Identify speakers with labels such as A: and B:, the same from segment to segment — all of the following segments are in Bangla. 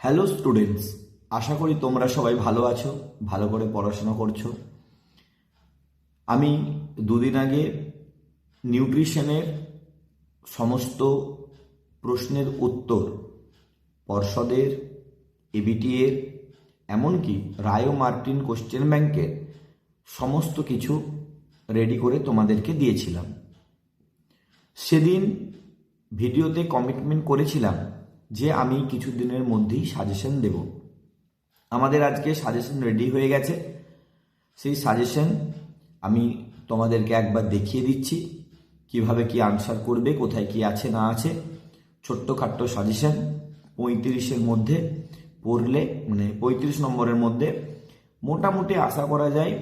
A: হ্যালো স্টুডেন্টস, আশা করি তোমরা সবাই ভালো আছো, ভালো করে পড়াশোনা করছো। আমি দুদিন আগে নিউট্রিশনের সমস্ত প্রশ্নের উত্তর পর্ষদের, এবিটি এর, এমনকি রায় মার্টিন কোশ্চেন ব্যাংকের সমস্ত কিছু রেডি করে তোমাদেরকে দিয়েছিলাম। সেদিন ভিডিওতে কমিটমেন্ট করেছিলাম যে আমি কিছুদিনের মধ্যেই সাজেশন দেব। আমাদের আজকে সাজেশন রেডি হয়ে গেছে। সেই সাজেশন আমি তোমাদেরকে একবার দেখিয়ে দিচ্ছি কিভাবে কি আনসার করবে, কোথায় কি আছে না আছে। ছোট্টখাট্ট সাজেশন, 35-এর মধ্যে পড়লে, মানে 35 নম্বরের মধ্যে মোটামুটি আশা করা যায়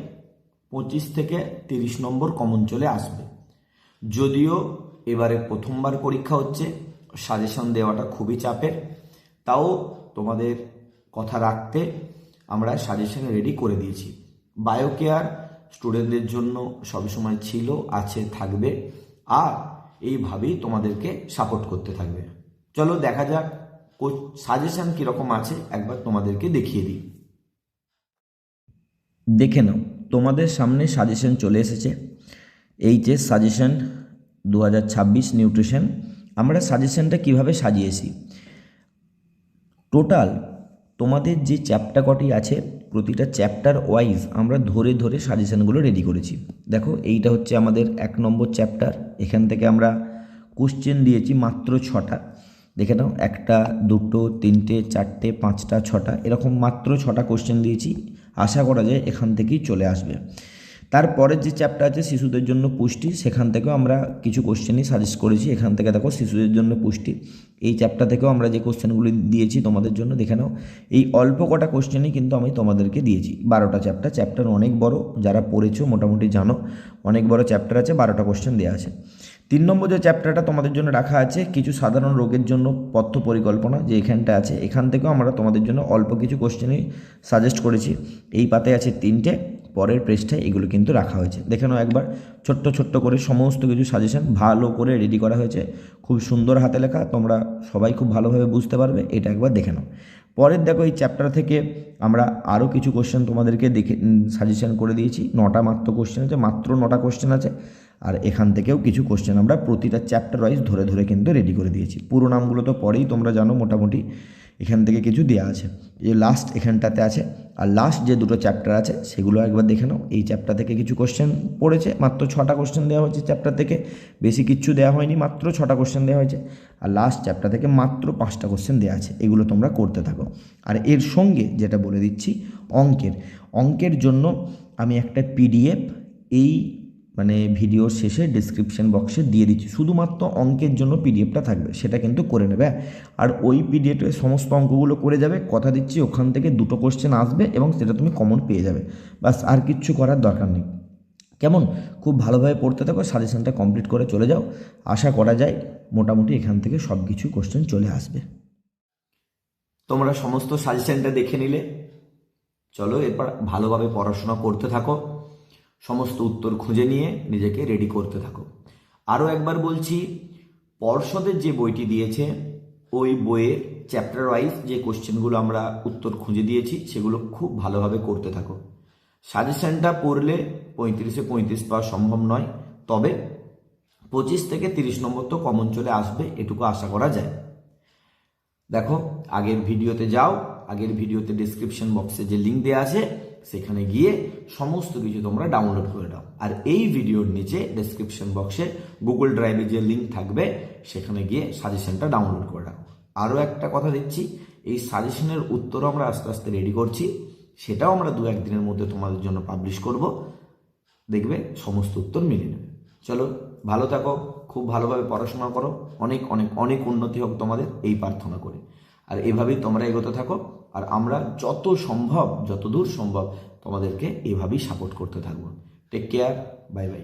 A: 25 থেকে 30 নম্বর কমন চলে আসবে। যদিও এবারে প্রথমবার পরীক্ষা হচ্ছে, সাজেশন দেওয়াটা খুবই চাপের, তাও তোমাদের কথা রাখতে আমরা সাজেশন রেডি করে দিয়েছি। বায়োকেয়ার স্টুডেন্টদের জন্য সবসময় ছিল, আছে, থাকবে, আর এইভাবেই তোমাদেরকে সাপোর্ট করতে থাকবে। চলো দেখা যাক সাজেশন কীরকম আছে, একবার তোমাদেরকে দেখিয়ে দিই। দেখে নাও, তোমাদের সামনে সাজেশন চলে এসেছে। HS suggestion 2026 nutrition. আমরা সাজেশনটা কিভাবে সাজিয়েছি, টোটাল তোমাদের যে চ্যাপ্টার কটি আছে প্রতিটা চ্যাপ্টার ওয়াইজ আমরা ধরে ধরে সাজেশনগুলো রেডি করেছি। দেখো, এইটা হচ্ছে আমাদের 1 নম্বর চ্যাপ্টার। এখান থেকে আমরা কোশ্চেন দিয়েছি মাত্র 6টা। দেখে নাও, 1টা 2টো 3টে 4টে 5টা 6টা, এরকম মাত্র 6টা কোশ্চেন দিয়েছি। আশা করা যায় এখান থেকেই চলে আসবে। তারপরের যে চ্যাপ্টার আছে শিশুদের জন্য পুষ্টি, সেখান থেকেও আমরা কিছু কোশ্চেনই সাজেস্ট করেছি। এখান থেকে দেখো, শিশুদের জন্য পুষ্টি, এই চ্যাপ্টার থেকেও আমরা যে কোশ্চেনগুলি দিয়েছি তোমাদের জন্য, দেখে নাও। এই অল্প কটা কোশ্চেনই কিন্তু আমি তোমাদেরকে দিয়েছি। 12টা চ্যাপ্টার অনেক বড়, যারা পড়েছো মোটামুটি জানো অনেক বড় চ্যাপ্টার আছে, 12টা কোশ্চেন দেওয়া আছে। 3 নম্বর যে চ্যাপ্টারটা তোমাদের জন্য রাখা আছে কিছু সাধারণ রোগের জন্য পথ্য পরিকল্পনা, যে এখানটা আছে, এখান থেকেও আমরা তোমাদের জন্য অল্প কিছু কোশ্চেনই সাজেস্ট করেছি। এই পাতায় আছে 3টে, পরের পৃষ্ঠায় এগুলো কিন্তু রাখা হয়েছে। দেখে নাও একবার, ছোট্ট ছোট্ট করে সমস্ত কিছু সাজেশন ভালো করে রেডি করা হয়েছে, খুব সুন্দর হাতে লেখা, তোমরা সবাই খুব ভালোভাবে বুঝতে পারবে। এটা একবার দেখে নাও। পরের দেখো, এই চ্যাপ্টার থেকে আমরা আরও কিছু কোশ্চেন তোমাদেরকে দেখে সাজেশন করে দিয়েছি। 9টা মাত্র কোশ্চেন আছে, মাত্র 9টা কোশ্চেন আছে। আর এখান থেকেও কিছু কোশ্চেন আমরা প্রতিটা চ্যাপ্টার ওয়াইজ ধরে ধরে কিন্তু রেডি করে দিয়েছি। পুরো নামগুলো তো পরেই তোমরা জানো মোটামুটি, এখান থেকে কিছু দেওয়া আছে। এই লাস্ট এখানটাতে আছে, আর লাস্ট যে দুটো চ্যাপ্টার আছে সেগুলো একবার দেখে নাও। এই চ্যাপ্টার থেকে কিছু কোশ্চেন পড়েছে, মাত্র 6টা কোশ্চেন দেওয়া হয়েছে চ্যাপ্টার থেকে, বেশি কিচ্ছু দেওয়া হয়নি, মাত্র 6টা কোশ্চেন দেওয়া হয়েছে। আর লাস্ট চ্যাপ্টার থেকে মাত্র 5টা কোশ্চেন দেওয়া আছে। এগুলো তোমরা করতে থাকো। আর এর সঙ্গে যেটা বলে দিচ্ছি, অঙ্কের জন্য আমি একটা পিডিএফ এই ভিডিওর শেষে ডেসক্রিপশন বক্সে দিয়ে দিচ্ছি। শুধুমাত্র অঙ্কের জন্য পিডিএফটা থাকবে, সেটা কিন্তু করে নেবে। আর ওই পিডিএফে সমস্ত অঙ্কগুলো করে যাবে, কথা দিচ্ছি ওখান থেকে 2টো কোশ্চেন আসবে এবং সেটা তুমি কমন পেয়ে যাবে। বাস, আর কিচ্ছু করার দরকার নেই। কেমন? খুব ভালোভাবে পড়তে থাকো, সাজেশনটা কমপ্লিট করে চলে যাও। আশা করা যায় মোটামুটি এখান থেকে সব কিছু কোশ্চেন চলে আসবে। তোমরা সমস্ত সাজেশনটা দেখে নিলে, চলো এরপর ভালোভাবে পড়াশোনা করতে থাকো, সমস্ত উত্তর খুঁজে নিয়ে নিজেকে রেডি করতে থাকো। আরও একবার বলছি, পর্ষদের যে বইটি দিয়েছে ওই বইয়ের চ্যাপ্টার ওয়াইজ যে কোশ্চেনগুলো আমরা উত্তর খুঁজে দিয়েছি সেগুলো খুব ভালোভাবে করতে থাকো। সাজেশনটা পড়লে 35-এ 35 পাওয়া সম্ভব নয়, তবে 25 থেকে 30 নম্বর তো কমন চলে আসবে, এটুকু আশা করা যায়। দেখো, আগের ভিডিওতে যাও, আগের ভিডিওতে ডেসক্রিপশন বক্সে যে লিঙ্ক দেওয়া আছে সেখানে গিয়ে সমস্ত কিছু তোমরা ডাউনলোড করে নাও। আর এই ভিডিওর নিচে ডেসক্রিপশন বক্সে গুগল ড্রাইভে যে লিঙ্ক থাকবে সেখানে গিয়ে সাজেশনটা ডাউনলোড করে রাখো। আরও একটা কথা দিচ্ছি, এই সাজেশনের উত্তরও আমরা আস্তে আস্তে রেডি করছি, সেটাও আমরা 2-1 দিনের মধ্যে তোমাদের জন্য পাবলিশ করব। দেখবে সমস্ত উত্তর মিলে নেবে। চলো ভালো থাকো, খুব ভালোভাবে পড়াশোনা করো, অনেক অনেক অনেক উন্নতি হোক তোমাদের, এই প্রার্থনা করে। আর এভাবেই তোমরা এগোতে থাকো, আর আমরা যত সম্ভব, যতদূর সম্ভব তোমাদেরকে এভাবেই সাপোর্ট করতে থাকবো। Take care, bye by.